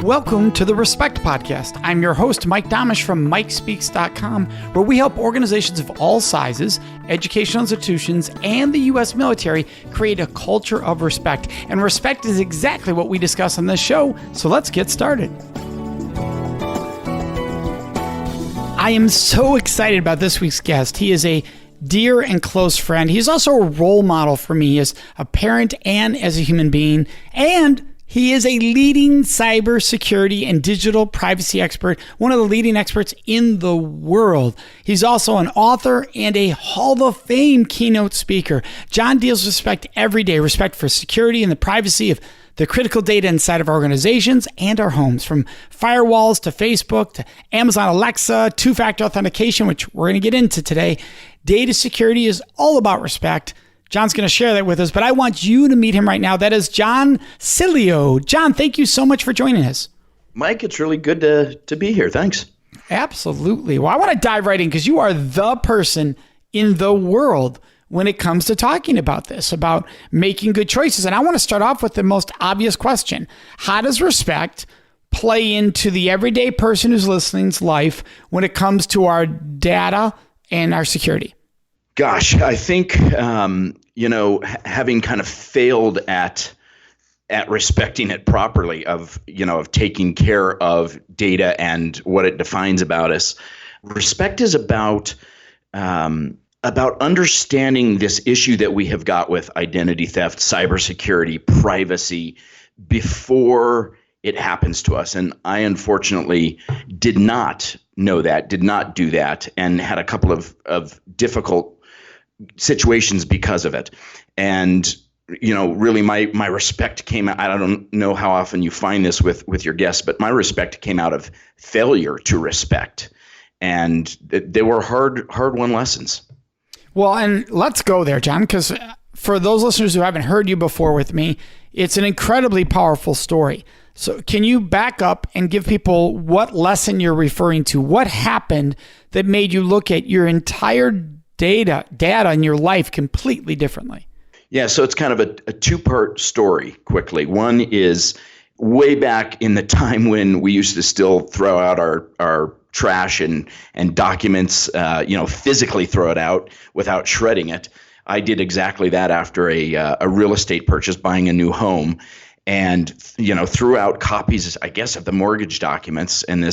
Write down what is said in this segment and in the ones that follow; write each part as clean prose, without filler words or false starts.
Welcome to the Respect Podcast. I'm your host, Mike Domish from MikeSpeaks.com, where we help organizations of all sizes, educational institutions, and the U.S. military create a culture of respect. And respect is exactly what we discuss on this show, so let's get started. I am so excited about this week's guest. He is a dear and close friend. He's also a role model for me as a parent and as a human being, and he is a leading cybersecurity and digital privacy expert, one of the leading experts in the world. He's also an author and a Hall of Fame keynote speaker. John deals with respect every day, respect for security and the privacy of the critical data inside of our organizations and our homes, from firewalls to Facebook to Amazon Alexa, two-factor authentication, which we're going to get into today. Data security is all about respect. John's going to share that with us, but I want you to meet him right now. That is John Sileo. John, thank you so much for joining us. Mike, it's really good to be here. Thanks. Absolutely. Well, I want to dive right in because you are the person in the world when it comes to talking about this, about making good choices. And I want to start off with the most obvious question. How does respect play into the everyday person who's listening's life when it comes to our data and our security? Gosh, I think, having kind of failed at respecting it properly, of taking care of data and what it defines about us. Respect is about understanding this issue that we have got with identity theft, cybersecurity, privacy before it happens to us. And I unfortunately did not know that, did not do that, and had a couple of difficult situations because of it. And, really my respect came out. I don't know how often you find this with your guests, but my respect came out of failure to respect. And they were hard-won lessons. Well, and let's go there, John, because for those listeners who haven't heard you before with me, it's an incredibly powerful story. So can you back up and give people what lesson you're referring to? What happened that made you look at your entire data in your life completely differently? Yeah, so it's kind of a two-part story quickly. One is way back in the time when we used to still throw out our trash and documents, physically throw it out without shredding it. I did exactly that after a real estate purchase, buying a new home, and threw out copies, I guess, of the mortgage documents. And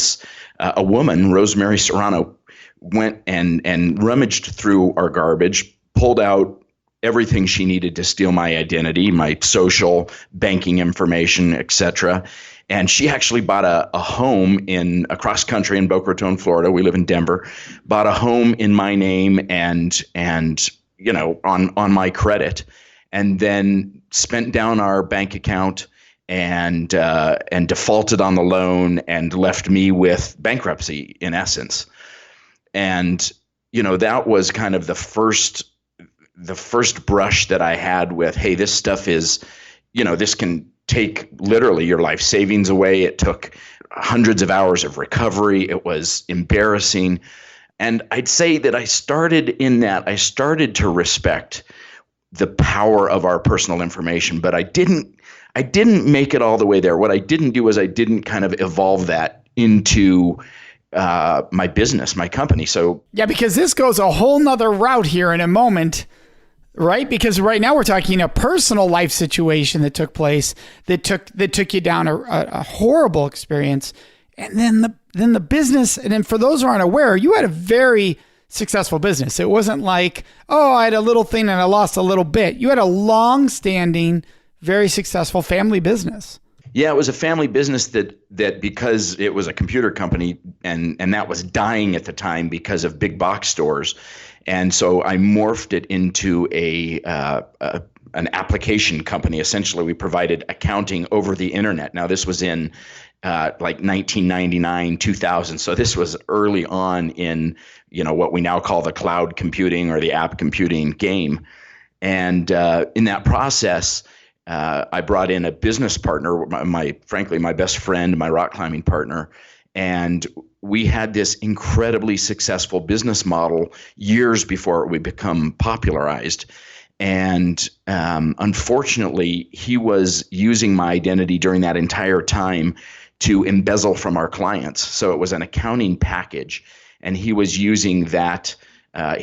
a woman, Rosemary Serrano, went and rummaged through our garbage, pulled out everything she needed to steal my identity, my social, banking information, etc. And she actually bought a home across country in Boca Raton, Florida. We live in Denver. Bought a home in my name and on my credit, and then spent down our bank account and defaulted on the loan and left me with bankruptcy in essence. And that was kind of the first brush that I had with, hey, this stuff is, this can take literally your life savings away. It took hundreds of hours of recovery. It was embarrassing. And I'd say that I started to respect the power of our personal information, but I didn't make it all the way there. What I didn't do is I didn't kind of evolve that into my business, my company. So yeah, because this goes a whole nother route here in a moment, right? Because right now we're talking a personal life situation that took place that took you down a horrible experience, and then the business. And then for those who aren't aware, you had a very successful business. It wasn't like, oh, I had a little thing and I lost a little bit. You had a long-standing, very successful family business. Yeah, it was a family business that because it was a computer company and that was dying at the time because of big box stores. And so I morphed it into an application company. Essentially, we provided accounting over the internet. Now, this was in like 1999, 2000. So this was early on in, what we now call the cloud computing or the app computing game. And in that process, I brought in a business partner, frankly, my best friend, my rock climbing partner, and we had this incredibly successful business model years before it would become popularized. And unfortunately, he was using my identity during that entire time to embezzle from our clients. So it was an accounting package, and he was using that, my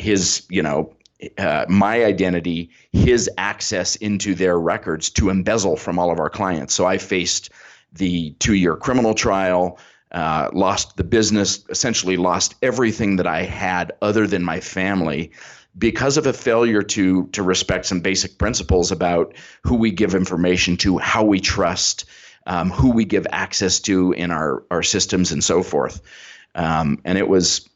identity, his access into their records to embezzle from all of our clients. So I faced the 2-year criminal trial, lost the business, essentially lost everything that I had other than my family because of a failure to respect some basic principles about who we give information to, how we trust, who we give access to in our systems and so forth. And it was,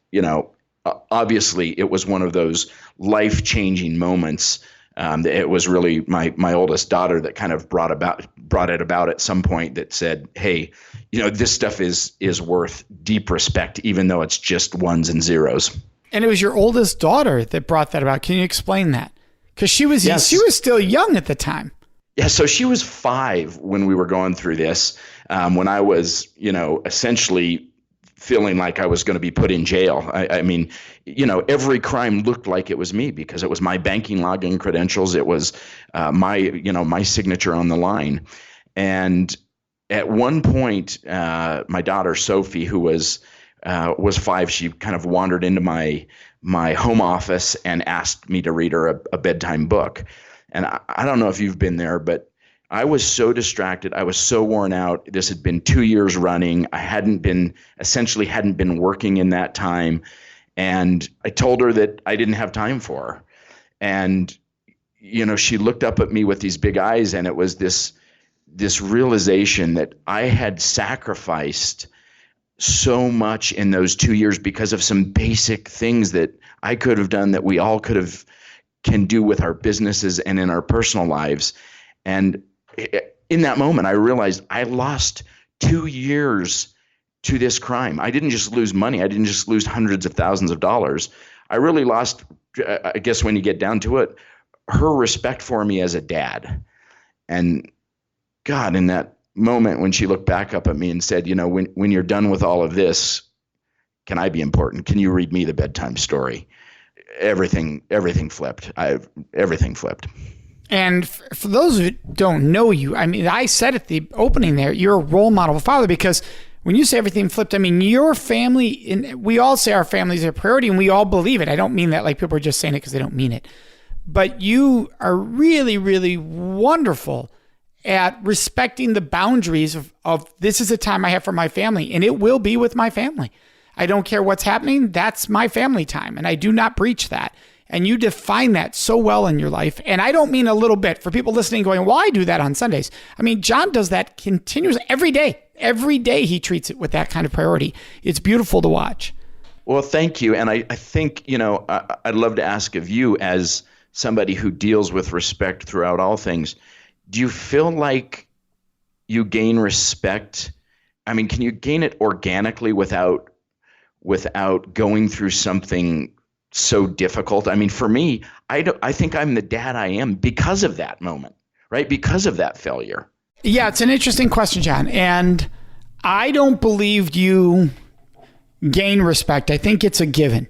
obviously it was one of those life-changing moments. It was really my oldest daughter that kind of brought it about at some point, that said, hey, this stuff is worth deep respect, even though it's just ones and zeros. And it was your oldest daughter that brought that about. Can you explain that? Because she was still young at the time. Yeah, so she was 5 when we were going through this, when I was, essentially feeling like I was going to be put in jail. I mean, every crime looked like it was me because it was my banking login credentials. It was my signature on the line. And at one point, my daughter, Sophie, who was 5, she kind of wandered into my home office and asked me to read her a bedtime book. And I don't know if you've been there, but I was so distracted. I was so worn out. This had been 2 years running. I hadn't been working in that time. And I told her that I didn't have time for her. And, she looked up at me with these big eyes, and it was this realization that I had sacrificed so much in those 2 years because of some basic things that I could have done, that we all can do with our businesses and in our personal lives. And in that moment, I realized I lost 2 years to this crime. I didn't just lose money. I didn't just lose hundreds of thousands of dollars. I really lost, I guess when you get down to it, her respect for me as a dad. And God, in that moment when she looked back up at me and said, when you're done with all of this, can I be important? Can you read me the bedtime story? Everything flipped. Everything flipped. And for those who don't know you, I mean, I said at the opening there, you're a role model of a father, because when you say everything flipped, I mean, your family, and we all say our families are a priority, and we all believe it. I don't mean that like people are just saying it because they don't mean it. But you are really, really wonderful at respecting the boundaries of this is a time I have for my family, and it will be with my family. I don't care what's happening. That's my family time, and I do not breach that. And you define that so well in your life. And I don't mean a little bit. For people listening going, well, I do that on Sundays. I mean, John does that continuously every day. Every day he treats it with that kind of priority. It's beautiful to watch. Well, thank you. And I think, I'd love to ask of you, as somebody who deals with respect throughout all things, do you feel like you gain respect? I mean, can you gain it organically without going through something so difficult? I mean, for me, I think I'm the dad I am because of that moment, right? Because of that failure. Yeah, it's an interesting question, John. And I don't believe you gain respect. I think it's a given.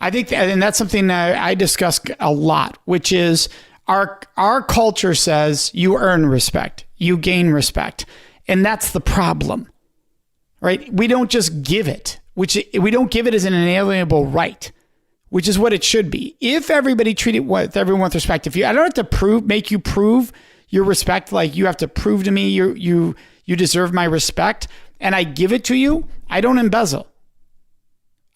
I think, and that's something I discuss a lot, which is our culture says you earn respect, you gain respect. And that's the problem, right? We don't just give it, we don't give it as an inalienable right, which is what it should be. If everybody treated everyone with respect, I don't have to make you prove your respect, like you have to prove to me you deserve my respect, and I give it to you, I don't embezzle.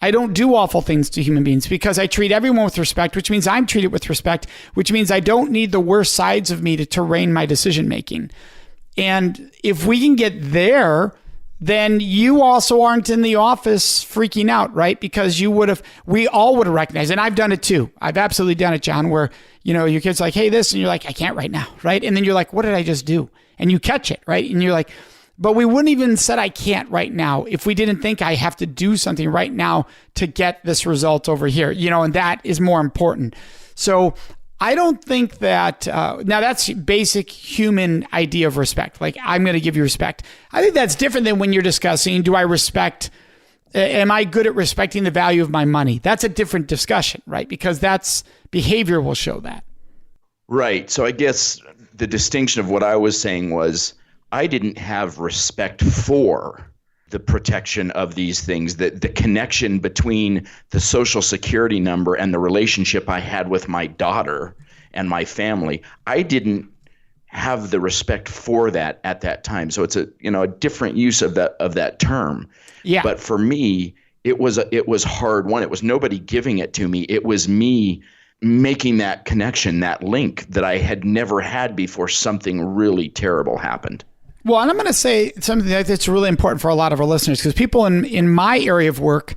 I don't do awful things to human beings because I treat everyone with respect, which means I'm treated with respect, which means I don't need the worst sides of me to terrain my decision making. And if we can get there, then you also aren't in the office freaking out, right? Because we all would have recognized, and I've done it too. I've absolutely done it, John, where, your kid's like, hey, this, and you're like, I can't right now, right? And then you're like, what did I just do? And you catch it, right? And you're like, but we wouldn't even said I can't right now if we didn't think I have to do something right now to get this result over here, and that is more important. So I don't think that, now that's basic human idea of respect. Like, I'm going to give you respect. I think that's different than when you're discussing, am I good at respecting the value of my money? That's a different discussion, right? Because behavior will show that. Right. So I guess the distinction of what I was saying was, I didn't have respect for the protection of these things, the connection between the Social Security number and the relationship I had with my daughter and my family. I didn't have the respect for that at that time. So it's a different use of that term. Yeah. But for me, it was hard one. It was nobody giving it to me. It was me making that connection, that link that I had never had before something really terrible happened. Well, and I'm going to say something that's really important for a lot of our listeners, because people in my area of work,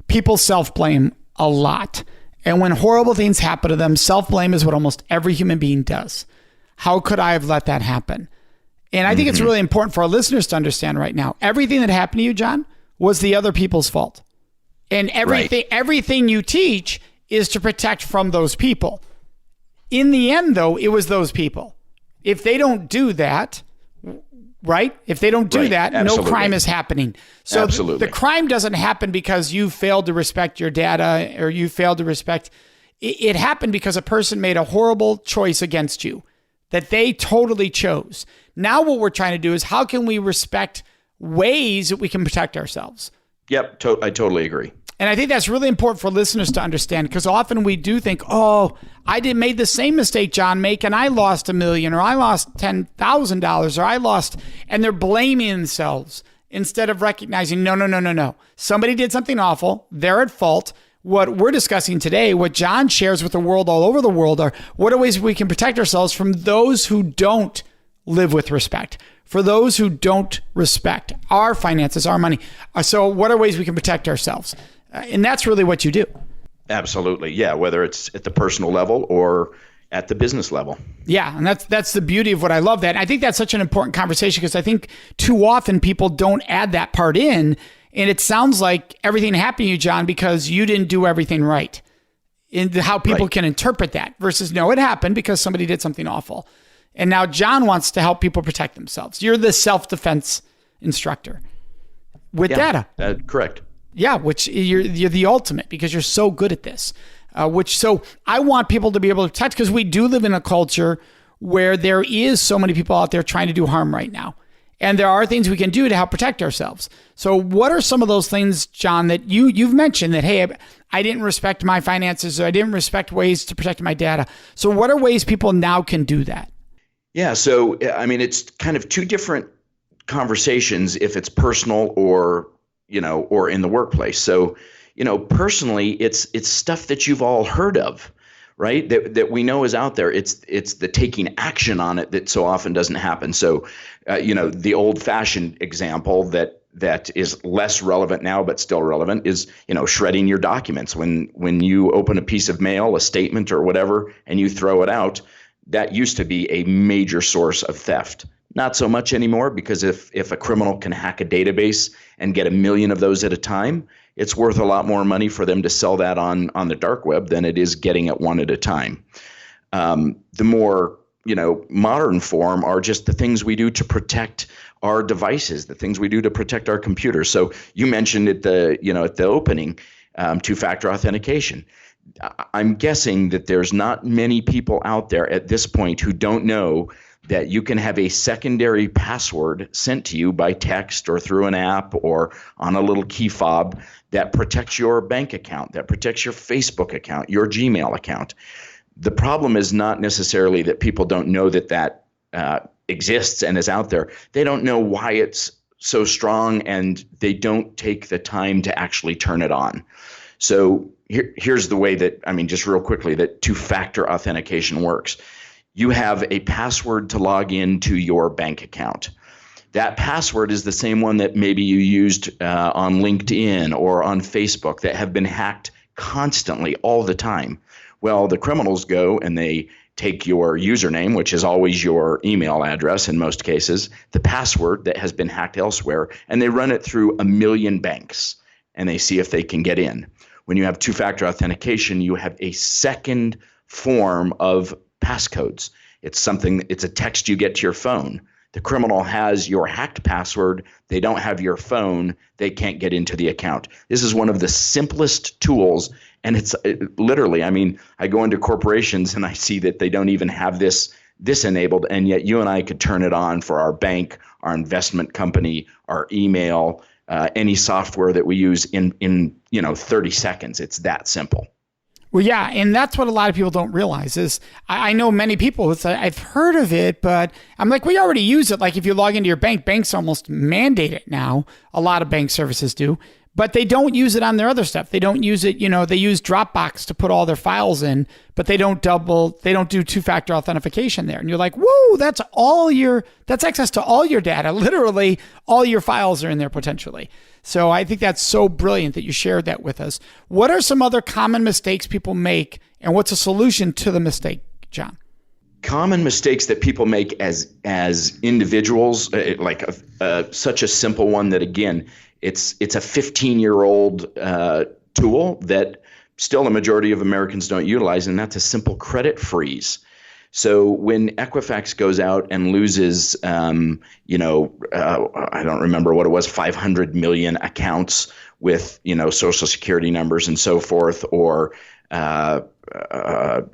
people self-blame a lot. And when horrible things happen to them, self-blame is what almost every human being does. How could I have let that happen? And I think it's really important for our listeners to understand right now, everything that happened to you, John, was the other people's fault. And everything you teach is to protect from those people. In the end, though, it was those people. If they don't do that, right? If they don't do that, Absolutely. No crime is happening. So Absolutely. the crime doesn't happen because you failed to respect your data or you failed to respect. It happened because a person made a horrible choice against you that they totally chose. Now what we're trying to do is how can we respect ways that we can protect ourselves? Yep, I totally agree. And I think that's really important for listeners to understand, because often we do think, oh, I made the same mistake John made and I lost $1 million, or I lost $10,000, or I lost, and they're blaming themselves instead of recognizing, no. Somebody did something awful. They're at fault. What we're discussing today, what John shares with the world all over the world, are what are ways we can protect ourselves from those who don't live with respect, for those who don't respect our finances, our money. So what are ways we can protect ourselves? And that's really what you do. Absolutely. Yeah. Whether it's at the personal level or at the business level. Yeah. And that's the beauty of what I love that. And I think that's such an important conversation, because I think too often people don't add that part in. And it sounds like everything happened to you, John, because you didn't do everything right. And how people can interpret that versus, no, it happened because somebody did something awful. And now John wants to help people protect themselves. You're the self-defense instructor with data. Correct. Yeah, which you're the ultimate, because you're so good at this. So I want people to be able to protect, because we do live in a culture where there is so many people out there trying to do harm right now. And there are things we can do to help protect ourselves. So what are some of those things, John, that you've mentioned that, hey, I didn't respect my finances, or I didn't respect ways to protect my data. So what are ways people now can do that? Yeah. So, I mean, it's kind of two different conversations if it's personal or in the workplace. So, personally, it's stuff that you've all heard of, right? That we know is out there. It's the taking action on it that so often doesn't happen. So, the old-fashioned example that is less relevant now, but still relevant, is, shredding your documents. When you open a piece of mail, a statement or whatever, and you throw it out, that used to be a major source of theft. Not so much anymore, because if a criminal can hack a database and get 1 million of those at a time, it's worth a lot more money for them to sell that on the dark web than it is getting it one at a time. The more modern form are just the things we do to protect our devices, the things we do to protect our computers. So you mentioned at the opening, two-factor authentication. I'm guessing that there's not many people out there at this point who don't know that you can have a secondary password sent to you by text or through an app or on a little key fob that protects your bank account, that protects your Facebook account, your Gmail account. The problem is not necessarily that people don't know that exists and is out there. They don't know why it's so strong, and they don't take the time to actually turn it on. So here's the way that, just real quickly, that two-factor authentication works. You have a password to log into your bank account. That password is the same one that maybe you used on LinkedIn or on Facebook that have been hacked constantly all the time. Well, the criminals go and they take your username, which is always your email address in most cases, the password that has been hacked elsewhere, and they run it through 1 million banks, and they see if they can get in. When you have two-factor authentication, you have a second form of passcodes. It's a text you get to your phone. The criminal has your hacked password. They don't have your phone. They can't get into the account. This is one of the simplest tools. And it's literally, I go into corporations and I see that they don't even have this this enabled, and yet you and I could turn it on for our bank, our investment company, our email, any software that we use in 30 seconds. It's that simple. Well, yeah, and that's what a lot of people don't realize is I know many people, I've heard of it, but I'm like, we already use it. Like if you log into your bank, banks almost mandate it now. A lot of bank services do, but they don't use it on their other stuff. They don't use it, they use Dropbox to put all their files in, but they don't do two-factor authentication there. And you're like, whoa, that's access to all your data. Literally all your files are in there potentially. So I think that's so brilliant that you shared that with us. What are some other common mistakes people make, and what's a solution to the mistake, John? Common mistakes that people make as individuals, such a simple one that, again, it's a 15-year-old tool that still a majority of Americans don't utilize, and that's a simple credit freeze. So when Equifax goes out and loses, I don't remember what it was, 500 million accounts with, Social Security numbers and so forth, or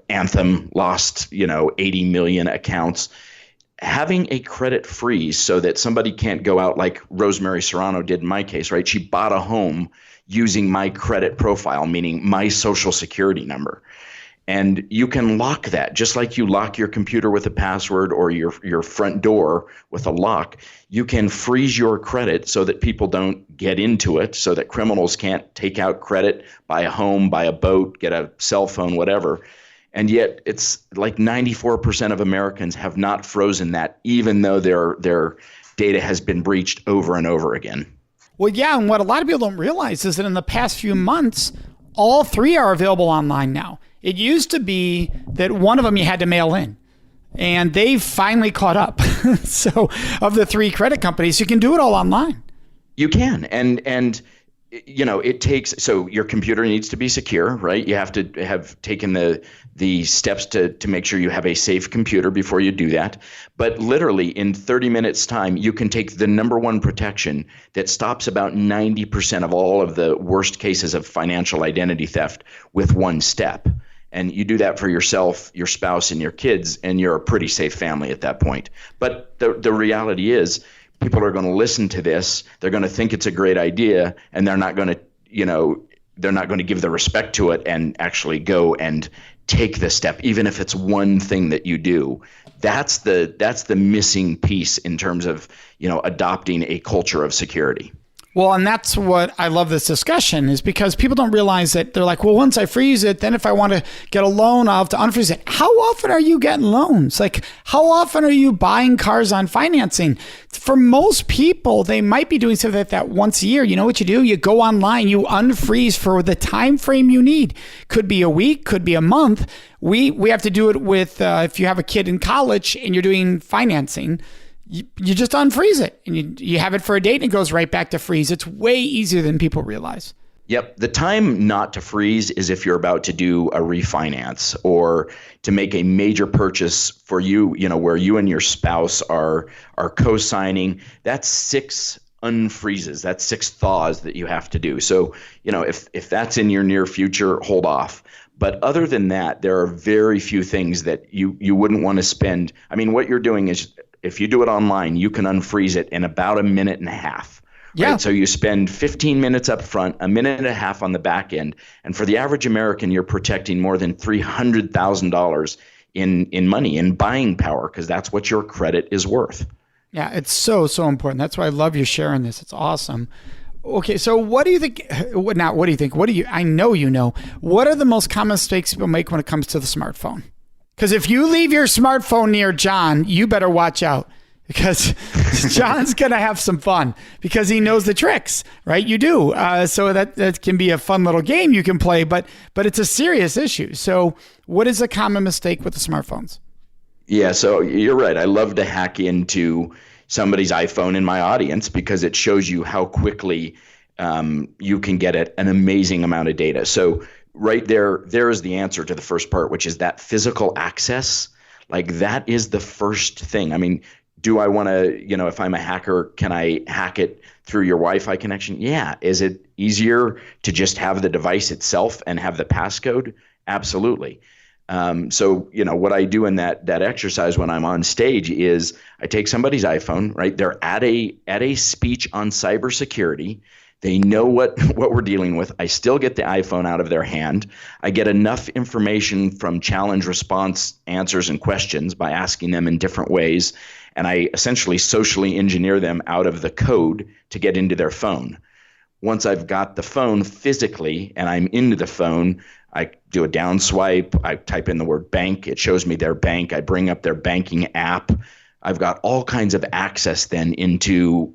Anthem lost, 80 million accounts. Having a credit freeze so that somebody can't go out like Rosemary Serrano did in my case, right? She bought a home using my credit profile, meaning my Social Security number. And you can lock that just like you lock your computer with a password or your front door with a lock. You can freeze your credit so that people don't get into it, so that criminals can't take out credit, buy a home, buy a boat, get a cell phone, whatever. And yet it's like 94% of Americans have not frozen that, even though their data has been breached over and over again. Well, yeah, and what a lot of people don't realize is that in the past few months, all three are available online now. It used to be that one of them you had to mail in, and they've finally caught up. So of the three credit companies, you can do it all online. You can. And it takes, so your computer needs to be secure, right? You have to have taken the steps to make sure you have a safe computer before you do that. But literally in 30 minutes time, you can take the number one protection that stops about 90% of all of the worst cases of financial identity theft with one step. And you do that for yourself, your spouse, and your kids, and you're a pretty safe family at that point. But the reality is, people are going to listen to this. They're going to think it's a great idea, and they're not going to give the respect to it and actually go and take the step, even if it's one thing that you do. That's the missing piece in terms of adopting a culture of security. Well, and that's what I love this discussion is because people don't realize that they're like, well, once I freeze it, then if I want to get a loan, I'll have to unfreeze it. How often are you getting loans? Like, how often are you buying cars on financing? For most people, they might be doing something like that once a year. You know what you do? You go online, you unfreeze for the time frame you need. Could be a week, could be a month. We have to do it with if you have a kid in college and you're doing financing. You just unfreeze it and you have it for a date and it goes right back to freeze. It's way easier than people realize. Yep. The time not to freeze is if you're about to do a refinance or to make a major purchase for you, where you and your spouse are co-signing. That's 6 unfreezes. That's 6 thaws that you have to do. So, if that's in your near future, hold off. But other than that, there are very few things that you wouldn't want to spend. I mean, what you're doing is, if you do it online, you can unfreeze it in about a minute and a half. Right? Yeah. So you spend 15 minutes up front, a minute and a half on the back end. And for the average American, you're protecting more than $300,000 in money, in buying power, because that's what your credit is worth. Yeah, it's so important. That's why I love you sharing this. It's awesome. Okay, so what do you think? What do you think? I know you know. What are the most common mistakes people make when it comes to the smartphone? Because if you leave your smartphone near John, you better watch out because John's going to have some fun because he knows the tricks, right? You do. So that can be a fun little game you can play, but it's a serious issue. So what is a common mistake with the smartphones? Yeah, so you're right. I love to hack into somebody's iPhone in my audience because it shows you how quickly you can get an amazing amount of data. So right there is the answer to the first part, which is that physical access. Like that is the first thing. I mean, do I want to, if I'm a hacker, can I hack it through your Wi-Fi connection? Yeah. Is it easier to just have the device itself and have the passcode? Absolutely. So, what I do in that exercise when I'm on stage is I take somebody's iPhone, right? They're at a speech on cybersecurity. They know what we're dealing with. I still get the iPhone out of their hand. I get enough information from challenge response answers and questions by asking them in different ways. And I essentially socially engineer them out of the code to get into their phone. Once I've got the phone physically and I'm into the phone, I do a down swipe. I type in the word bank. It shows me their bank. I bring up their banking app. I've got all kinds of access then into,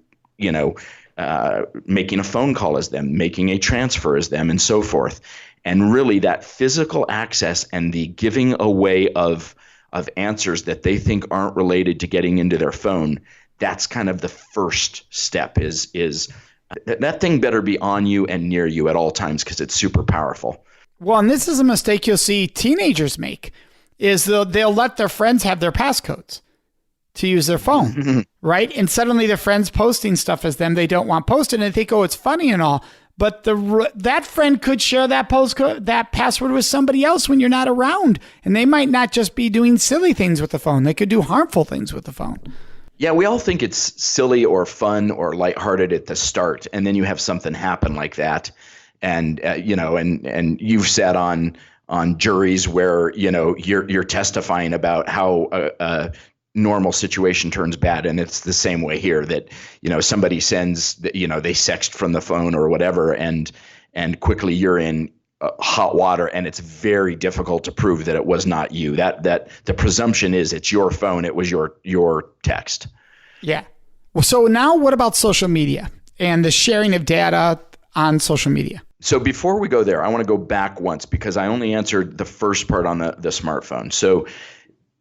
making a phone call as them, making a transfer as them, and so forth. And really that physical access and the giving away of answers that they think aren't related to getting into their phone, that's kind of the first step is that thing better be on you and near you at all times because it's super powerful. Well, and this is a mistake you'll see teenagers make, is they'll let their friends have their passcodes to use their phone, right? And suddenly their friend's posting stuff as them they don't want posted, and they think, oh, it's funny and all. But that friend could share that password with somebody else when you're not around, and they might not just be doing silly things with the phone. They could do harmful things with the phone. Yeah, we all think it's silly or fun or lighthearted at the start, and then you have something happen like that, and and you've sat on juries where you're testifying about how a normal situation turns bad, and it's the same way here that somebody sends they sext from the phone or whatever, and quickly you're in hot water, and it's very difficult to prove that it was not you. That the presumption is it's your phone, it was your text. Yeah. Well, so now what about social media and the sharing of data on social media? So before we go there, I want to go back once because I only answered the first part on the smartphone. So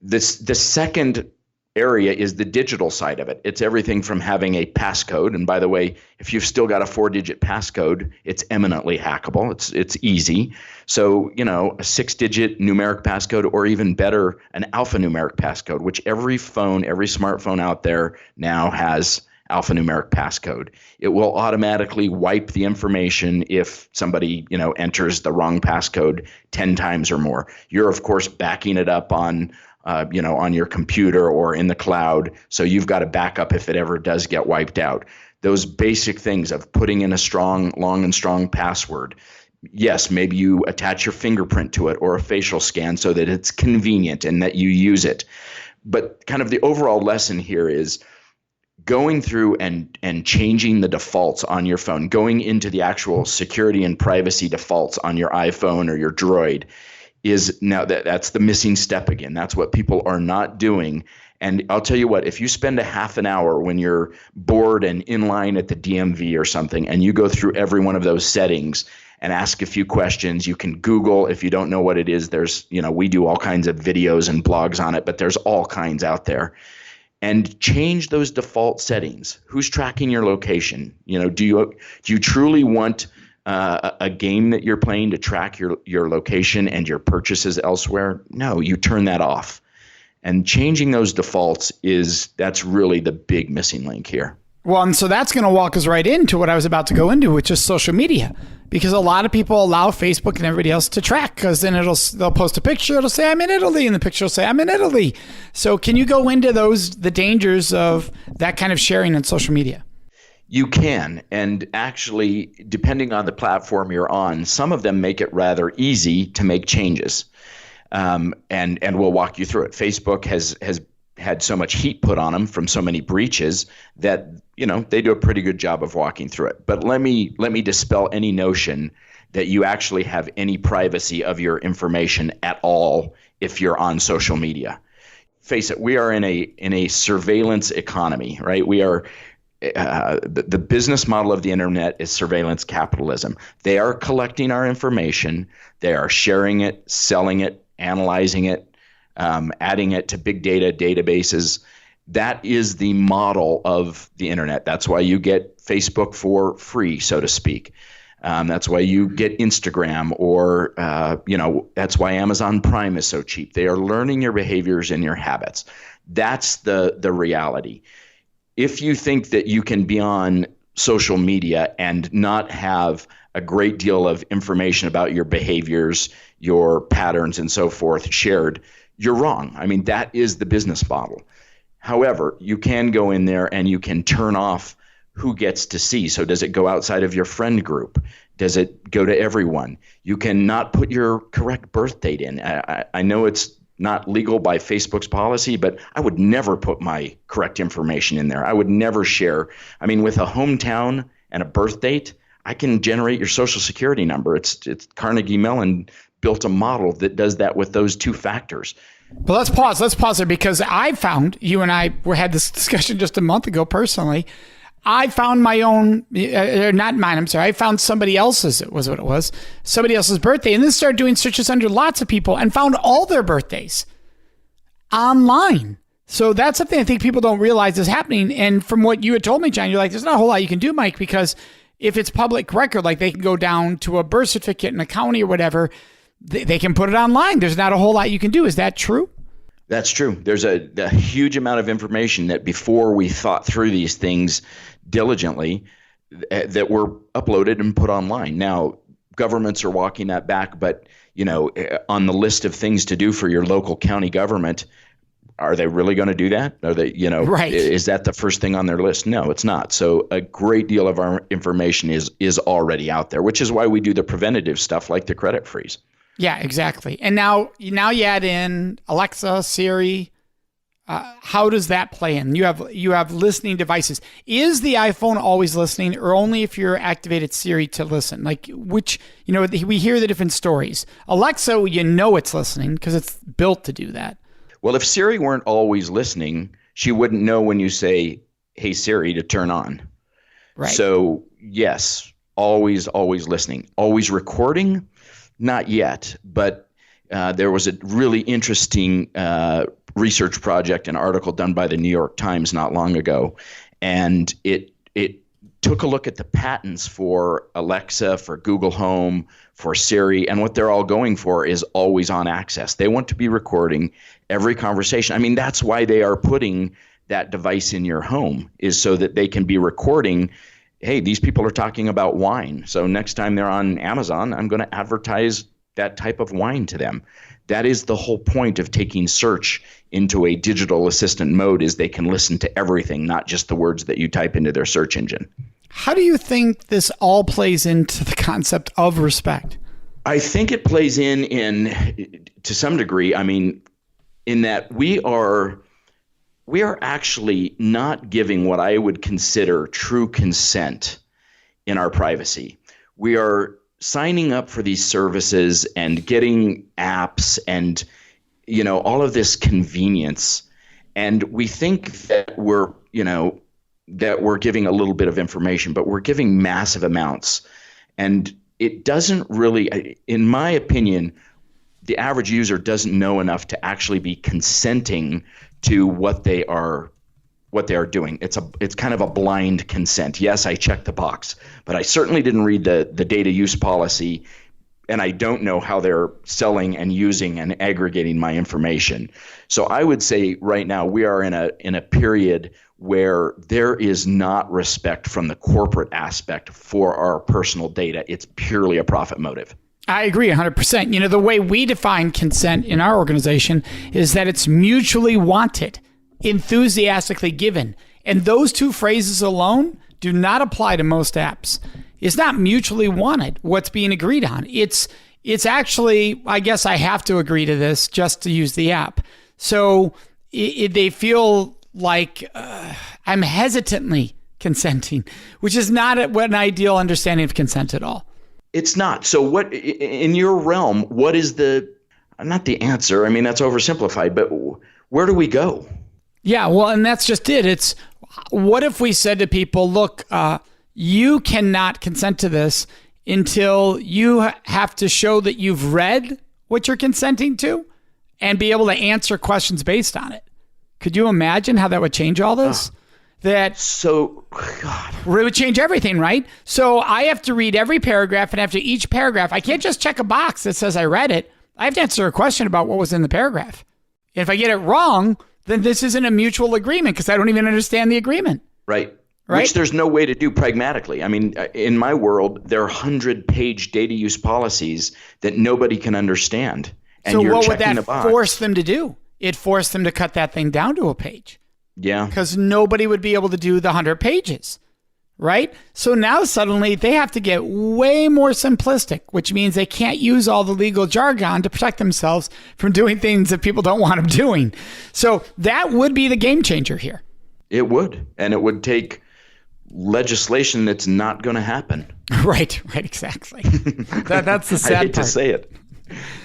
the second area is the digital side of it. It's everything from having a passcode. And by the way, if you've still got a 4-digit passcode, it's eminently hackable. It's easy. So, a 6-digit numeric passcode, or even better, an alphanumeric passcode, which every smartphone out there now has alphanumeric passcode. It will automatically wipe the information if somebody, enters the wrong passcode 10 times or more. You're, of course, backing it up on your computer or in the cloud. So you've got a backup if it ever does get wiped out. Those basic things of putting in a long and strong password. Yes, maybe you attach your fingerprint to it or a facial scan so that it's convenient and that you use it. But kind of the overall lesson here is going through and changing the defaults on your phone, going into the actual security and privacy defaults on your iPhone or your Droid is now that's the missing step again. That's what people are not doing. And I'll tell you what, if you spend a half an hour when you're bored and in line at the DMV or something, and you go through every one of those settings and ask a few questions, you can Google if you don't know what it is. There's, we do all kinds of videos and blogs on it, but there's all kinds out there. And change those default settings. Who's tracking your location? Do you truly want a game that you're playing to track your location and your purchases elsewhere? No, you turn that off. And changing those defaults that's really the big missing link here. Well, and so that's going to walk us right into what I was about to go into, which is social media. Because a lot of people allow Facebook and everybody else to track, because then they'll post a picture, it'll say I'm in Italy, and the picture will say I'm in Italy. So can you go into the dangers of that kind of sharing on social media? You can, and actually, depending on the platform you're on, some of them make it rather easy to make changes, and we'll walk you through it. Facebook has had so much heat put on them from so many breaches that they do a pretty good job of walking through it. But let me dispel any notion that you actually have any privacy of your information at all if you're on social media. Face it, we are in a surveillance economy, right? We are. The business model of the internet is surveillance capitalism. They are collecting our information. They are sharing it, selling it, analyzing it, adding it to big data databases. That is the model of the internet. That's why you get Facebook for free, so to speak. That's why you get Instagram, or that's why Amazon Prime is so cheap. They are learning your behaviors and your habits. That's the reality. If you think that you can be on social media and not have a great deal of information about your behaviors, your patterns, and so forth shared, you're wrong. I mean, that is the business model. However, you can go in there and you can turn off who gets to see. So does it go outside of your friend group? Does it go to everyone? You cannot put your correct birth date in. I know it's not legal by Facebook's policy, but I would never put my correct information in there. I would never share. I mean, with a hometown and a birth date, I can generate your social security number. It's Carnegie Mellon built a model that does that with those two factors. But let's pause there, because I found, you and I had this discussion just a month ago personally. I found my own, not mine, I'm sorry. I found somebody else's, it was what it was, somebody else's birthday, and then started doing searches under lots of people and found all their birthdays online. So that's something I think people don't realize is happening. And from what you had told me, John, you're like, there's not a whole lot you can do, Mike, because if it's public record, like they can go down to a birth certificate in a county or whatever, they can put it online. There's not a whole lot you can do. Is that true? That's true. There's a huge amount of information that before we thought through these things diligently that were uploaded and put online. Now, governments are walking that back, but on the list of things to do for your local county government, are they really going to do that? Are they, right. Is that the first thing on their list? No, it's not. So a great deal of our information is already out there, which is why we do the preventative stuff like the credit freeze. Yeah, exactly. And now you add in Alexa, Siri. How does that play in? You have listening devices. Is the iPhone always listening, or only if you're activated Siri to listen? Like which, we hear the different stories. Alexa, it's listening because it's built to do that. Well, if Siri weren't always listening, she wouldn't know when you say, "Hey Siri," to turn on. Right. So yes, always listening. Always recording? Not yet, but there was a really interesting research project, an article done by the New York Times not long ago, and it took a look at the patents for Alexa, for Google Home, for Siri, and what they're all going for is always on access. They want to be recording every conversation. I mean, that's why they are putting that device in your home, is so that they can be recording. Hey, these people are talking about wine. So next time they're on Amazon, I'm going to advertise that type of wine to them. That is the whole point of taking search into a digital assistant mode, is they can listen to everything, not just the words that you type into their search engine. How do you think this all plays into the concept of respect? I think it plays in to some degree. I mean, in that we are actually not giving what I would consider true consent in our privacy. We are signing up for these services and getting apps and, all of this convenience. And we think that we're giving a little bit of information, but we're giving massive amounts. And it doesn't really, in my opinion, the average user doesn't know enough to actually be consenting to what they are doing. It's kind of a blind consent. Yes, I checked the box, but I certainly didn't read the data use policy, and I don't know how they're selling and using and aggregating my information. So I would say right now we are in a period where there is not respect from the corporate aspect for our personal data. It's purely a profit motive. I agree 100%. The way we define consent in our organization is that it's mutually wanted, enthusiastically given. And those two phrases alone do not apply to most apps. It's not mutually wanted, what's being agreed on. It's actually, I guess I have to agree to this just to use the app. So they feel like I'm hesitantly consenting, which is not an ideal understanding of consent at all. It's not. So what, in your realm, what is not the answer? I mean, that's oversimplified, but where do we go? Yeah, well, and that's just it. It's what if we said to people, look, you cannot consent to this until you have to show that you've read what you're consenting to and be able to answer questions based on it. Could you imagine how that would change all this? God. It would change everything, right? So I have to read every paragraph, and after each paragraph, I can't just check a box that says I read it. I have to answer a question about what was in the paragraph. If I get it wrong, then this isn't a mutual agreement because I don't even understand the agreement. Right. right? Which there's no way to do pragmatically. I mean, in my world, there are 100-page data use policies that nobody can understand. And so you're what would checking that the box. force them to do? It forced them to cut that thing down to a page. Yeah. Because nobody would be able to do the 100 pages, right? So now suddenly they have to get way more simplistic, which means they can't use all the legal jargon to protect themselves from doing things that people don't want them doing. So that would be the game changer here. It would. And it would take legislation that's not going to happen. Right, exactly. That's the sad I hate part. to say it.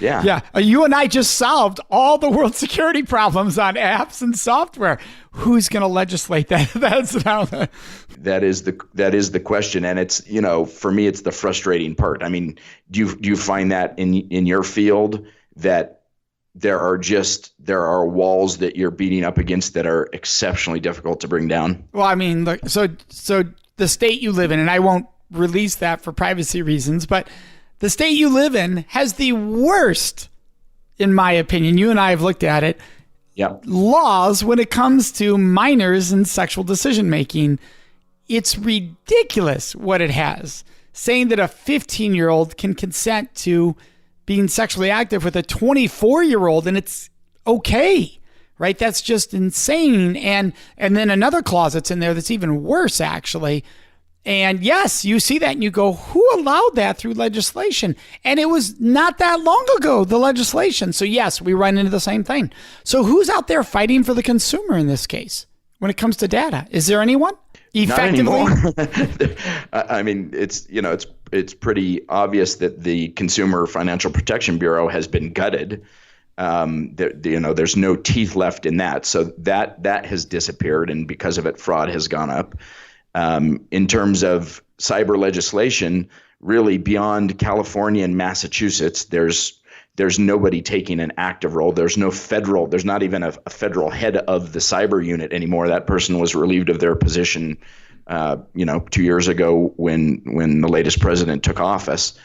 Yeah. Yeah. You and I just solved all the world's security problems on apps and software. Who's going to legislate that? That is the question. And it's, for me, it's the frustrating part. I mean, do you find that in your field that there are walls that you're beating up against that are exceptionally difficult to bring down? Well, I mean, look, so the state you live in, and I won't release that for privacy reasons, but the state you live in has the worst, in my opinion, you and I have looked at it, laws when it comes to minors and sexual decision making. It's ridiculous what it has, saying that a 15-year-old can consent to being sexually active with a 24-year-old and it's okay, right? That's just insane. And then another clause that's in there that's even worse, actually. And yes, you see that and you go, who allowed that through legislation? And it was not that long ago, the legislation. So yes, we run into the same thing. So who's out there fighting for the consumer in this case when it comes to data? Is there anyone? Effectively? Not anymore. I mean, it's pretty obvious that the Consumer Financial Protection Bureau has been gutted. There's no teeth left in that. So that has disappeared, and because of it, fraud has gone up. In terms of cyber legislation, really beyond California and Massachusetts, there's nobody taking an active role. There's not even a federal head of the cyber unit anymore. That person was relieved of their position, 2 years ago when the latest president took office.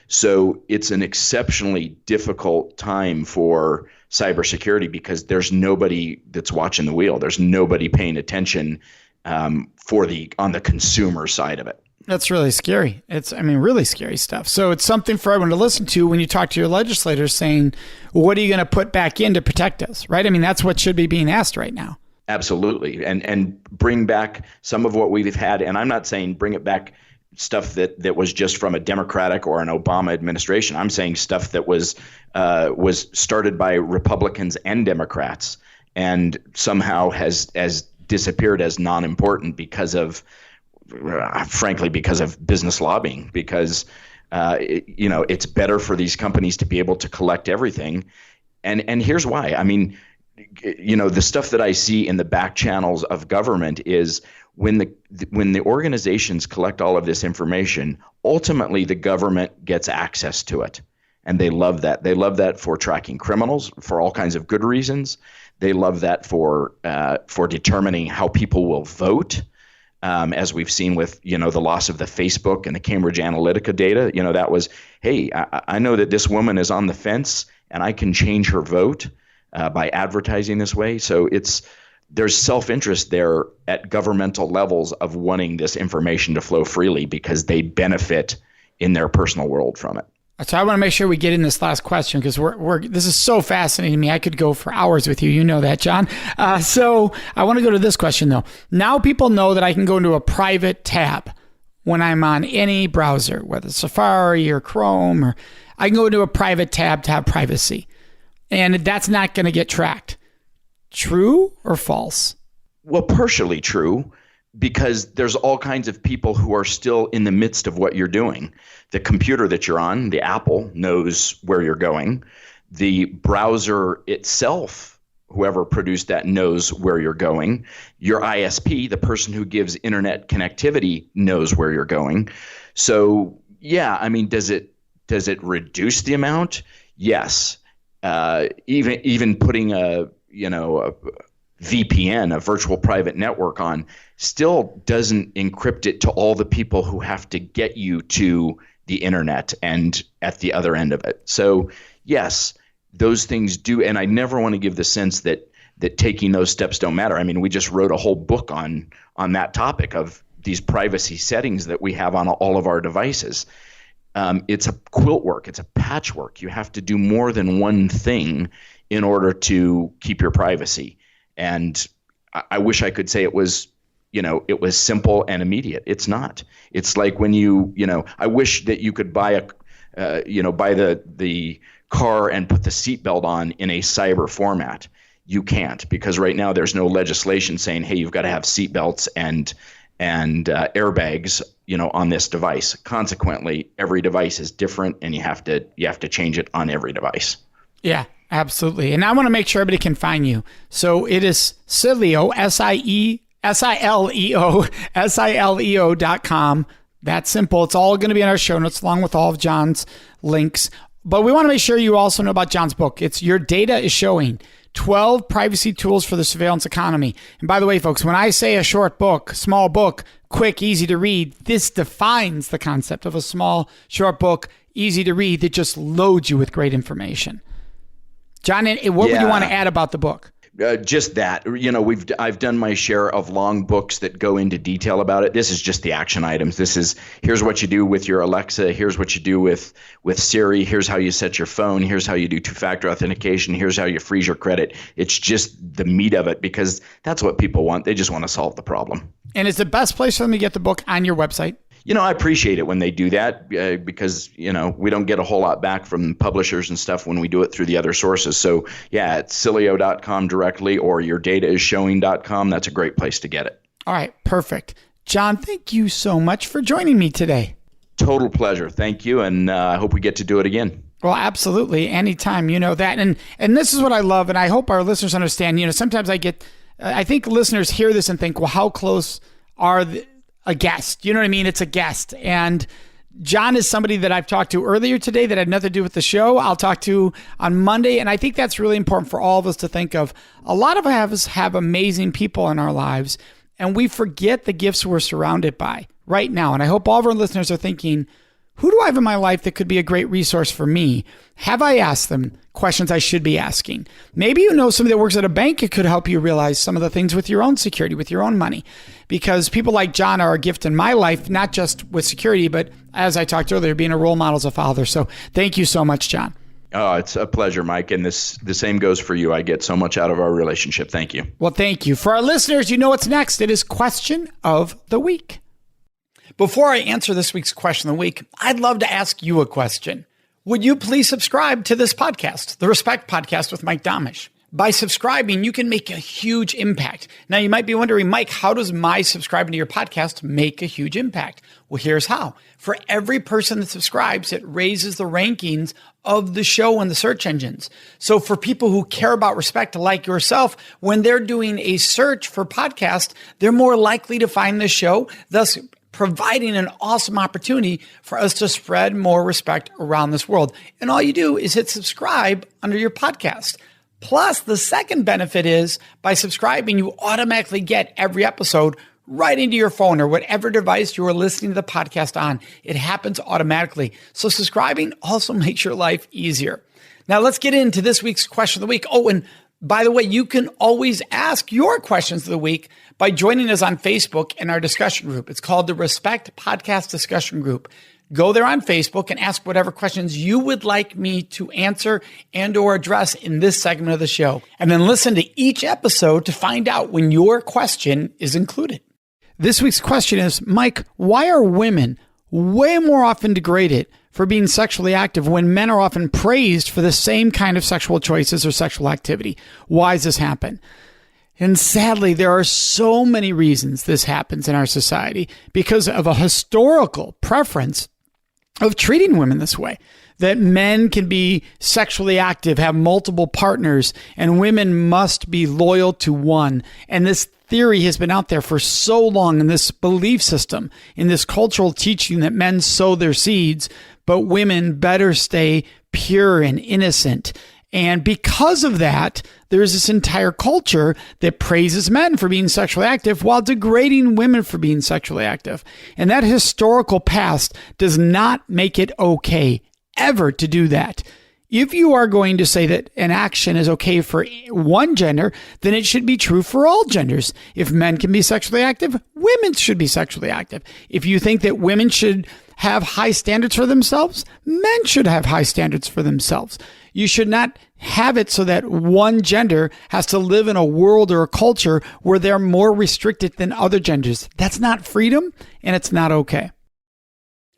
So it's an exceptionally difficult time for cybersecurity because there's nobody that's watching the wheel. There's nobody paying attention on the consumer side of it. That's really scary. It's really scary stuff. So it's something for everyone to listen to when you talk to your legislators saying, well, what are you going to put back in to protect us, right? I mean, that's what should be being asked right now. Absolutely. And bring back some of what we've had. And I'm not saying bring it back stuff that was just from a Democratic or an Obama administration. I'm saying stuff that was started by Republicans and Democrats and somehow has disappeared as non-important because of business lobbying, because it's better for these companies to be able to collect everything. And here's why. I mean, the stuff that I see in the back channels of government is when the organizations collect all of this information, ultimately the government gets access to it. And they love that. They love that for tracking criminals for all kinds of good reasons. They love that for determining how people will vote. As we've seen with, the loss of the Facebook and the Cambridge Analytica data, that was, hey, I know that this woman is on the fence and I can change her vote by advertising this way. So there's self-interest there at governmental levels of wanting this information to flow freely because they benefit in their personal world from it. So I want to make sure we get in this last question because this is so fascinating to me. I could go for hours with you. You know that, John. So I want to go to this question, though. Now people know that I can go into a private tab when I'm on any browser, whether it's Safari or Chrome, or I can go into a private tab to have privacy. And that's not going to get tracked. True or false? Well, partially true, because there's all kinds of people who are still in the midst of what you're doing. The computer that you're on, the Apple, knows where you're going. The browser itself, whoever produced that, knows where you're going. Your ISP, the person who gives internet connectivity, knows where you're going. So, yeah, I mean, does it reduce the amount? Yes. Even putting a VPN, a virtual private network, on still doesn't encrypt it to all the people who have to get you to the internet and at the other end of it. So yes, those things do. And I never want to give the sense that taking those steps don't matter. I mean, we just wrote a whole book on that topic of these privacy settings that we have on all of our devices. It's a quilt work. It's a patchwork. You have to do more than one thing in order to keep your privacy. And I wish I could say it was simple and immediate. It's not. It's like when I wish that you could buy the car and put the seatbelt on in a cyber format. You can't, because right now there's no legislation saying, hey, you've got to have seatbelts and airbags, on this device. Consequently, every device is different, and you have to change it on every device. Yeah, absolutely. And I want to make sure everybody can find you. So it is Sileo, Sileo.com. That's simple. It's all going to be in our show notes along with all of John's links. But we want to make sure you also know about John's book. It's Your Data is Showing 12 Privacy Tools for the Surveillance Economy. And by the way, folks, when I say a short book, small book, quick, easy to read, this defines the concept of a small, short book, easy to read that just loads you with great information. John, what would you want to add about the book? Just that, I've done my share of long books that go into detail about it. This is just the action items. Here's what you do with your Alexa. Here's what you do with Siri. Here's how you set your phone. Here's how you do two-factor authentication. Here's how you freeze your credit. It's just the meat of it, because that's what people want. They just want to solve the problem. And it's the best place for them to get the book on your website? I appreciate it when they do that because, we don't get a whole lot back from publishers and stuff when we do it through the other sources. So, yeah, it's Sileo.com directly or yourdataisshowing.com. That's a great place to get it. All right, perfect. John, thank you so much for joining me today. Total pleasure. Thank you, and I hope we get to do it again. Well, absolutely. Anytime, that. And this is what I love, and I hope our listeners understand. Sometimes I think listeners hear this and think, well, how close are a guest? You know what I mean? It's a guest. And John is somebody that I've talked to earlier today that had nothing to do with the show. I'll talk to on Monday. And I think that's really important for all of us to think of. A lot of us have amazing people in our lives, and we forget the gifts we're surrounded by right now. And I hope all of our listeners are thinking, who do I have in my life that could be a great resource for me? Have I asked them questions I should be asking? Maybe somebody that works at a bank. It could help you realize some of the things with your own security, with your own money. Because people like John are a gift in my life, not just with security, but as I talked earlier, being a role model as a father. So thank you so much, John. Oh, it's a pleasure, Mike. And the same goes for you. I get so much out of our relationship. Thank you. Well, thank you. For our listeners, what's next. It is Question of the Week. Before I answer this week's question of the week, I'd love to ask you a question. Would you please subscribe to this podcast, the Respect Podcast with Mike Domish? By subscribing, you can make a huge impact. Now, you might be wondering, Mike, how does my subscribing to your podcast make a huge impact? Well, here's how. For every person that subscribes, it raises the rankings of the show in the search engines. So for people who care about respect like yourself, when they're doing a search for podcast, they're more likely to find the show, thus providing an awesome opportunity for us to spread more respect around this world. And all you do is hit subscribe under your podcast. Plus, the second benefit is by subscribing, you automatically get every episode right into your phone or whatever device you are listening to the podcast on. It happens automatically. So subscribing also makes your life easier. Now let's get into this week's question of the week. Oh, and by the way, you can always ask your questions of the week by joining us on Facebook in our discussion group. It's called the Respect Podcast Discussion Group. Go there on Facebook and ask whatever questions you would like me to answer and or address in this segment of the show. And then listen to each episode to find out when your question is included. This week's question is, Mike, why are women way more often degraded for being sexually active when men are often praised for the same kind of sexual choices or sexual activity? Why does this happen? And sadly, there are so many reasons this happens in our society because of a historical preference of treating women this way, that men can be sexually active, have multiple partners, and women must be loyal to one. And this theory has been out there for so long in this belief system, in this cultural teaching that men sow their seeds, but women better stay pure and innocent. And because of that, there's this entire culture that praises men for being sexually active while degrading women for being sexually active. And that historical past does not make it okay ever to do that. If you are going to say that an action is okay for one gender, then it should be true for all genders. If men can be sexually active, women should be sexually active. If you think that women should have high standards for themselves, men should have high standards for themselves. You should not have it so that one gender has to live in a world or a culture where they're more restricted than other genders. That's not freedom, and it's not okay.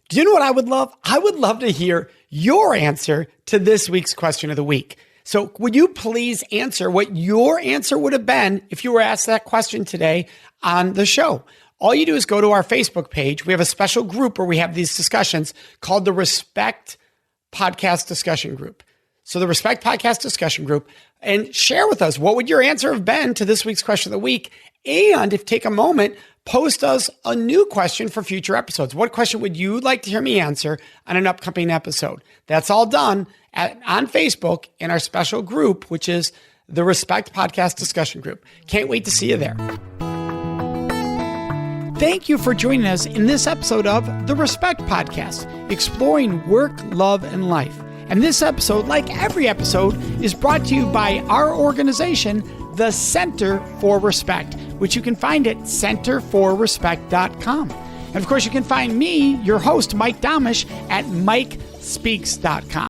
Do you know what I would love? I would love to hear your answer to this week's question of the week. So would you please answer what your answer would have been if you were asked that question today on the show? All you do is go to our Facebook page. We have a special group where we have these discussions called the Respect Podcast Discussion Group. So the Respect Podcast Discussion Group, and share with us, what would your answer have been to this week's question of the week? And if take a moment, post us a new question for future episodes. What question would you like to hear me answer on an upcoming episode? That's all done on Facebook in our special group, which is the Respect Podcast Discussion Group. Can't wait to see you there. Thank you for joining us in this episode of the Respect Podcast, exploring work, love, and life. And this episode, like every episode, is brought to you by our organization, the Center for Respect, which you can find at centerforrespect.com. And of course, you can find me, your host, Mike Domish, at mikespeaks.com.